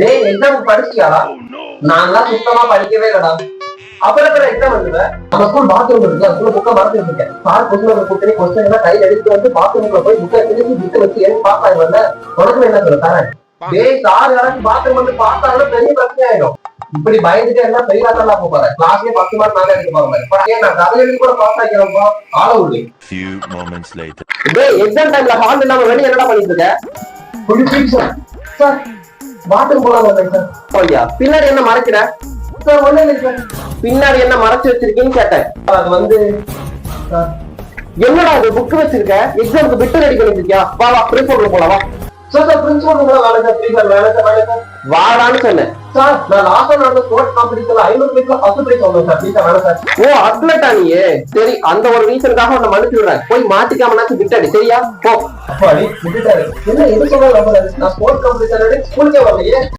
டேய் எக்ஸாம் படிச்சியாடா? நான்லாம் சுத்தமா படிக்கவே இல்லடா. அப்புறம் எக்ஸாம் வந்துடுவேன். நம்ம ஸ்கூல் பாத்ரூம் இருக்கு, ஸ்கூல்ல புக்கை மறந்து வச்சிருக்கேன். சார் கொஸ்டின் கூட்டணி கொஸ்டின் எல்லாம் கையில எடுத்து வந்து பாத்ரூம்ல போய் புக்கை திருப்பி புக்கை வச்சு ஏன் பாஸ் ஆகி வந்த உனக்கு என்ன சொல்ல தரேன். டேய் சார் யாராச்சும் பாத்ரூம் வந்து பார்த்தாலும் பெரிய பிரச்சனை ஆயிடும். இப்படி பயந்துட்டு எல்லாம் பெரிய ஆட்டெல்லாம் போக போறேன். கிளாஸ்லயே 10 மார்க் நாங்க எடுக்க போறேன். நான் கதையில கூட பாஸ் ஆகிறோம்ப்பா. ஆள விடு. டேய் எக்ஸாம் டைம்ல ஹால் இல்லாம வெளிய என்னடா பண்ணிட்டு இருக்க? சார் பாத்ரூம் போலாம் சார். பின்னாடி என்ன மறைக்கிற? சார் ஒண்ணு இல்லை சார். பின்னாடி என்ன மறைச்சு வச்சிருக்கீன்னு கேட்டேன். அது வந்து என்னடா அது புக் வச்சிருக்க? எக்ஸாமுக்கு பிட்டு ரெடி பண்ணிட்டு இருக்கியா? வா வா பிரின்சிபல் போலாம் வா. சார் சார் பிரின்சிபல் கூட வேலை சார். ப்ளீஸ் சார் வேலை சார் வேலை சார். வாடான்னு சொன்னேன். சார் நான் லாஸ்ட் நடந்த ஸ்போர்ட்ஸ் காம்படிஷன்ல 500 மீட்டர்ல ஃபர்ஸ்ட் பிரைஸ் வாங்குனேன் சார். ப்ளீஸ் சார் வேலை சார். ஓ அத்லட்டா நீ? சரி அந்த ஒரு ரீசனுக்காக உன்னை மன்னிச்சு விடுறேன். போய் மாட்டிக்காமனாச்சும் விட்டாடி சரியா? போ. அப்பாடி விட்டுட்டாரு. என்ன எது சொல்ல நம்புறாரு? நான் ஸ்போர்ட்ஸ் காம்படிஷன்ல ஸ்கூலுக்கே வரலையே.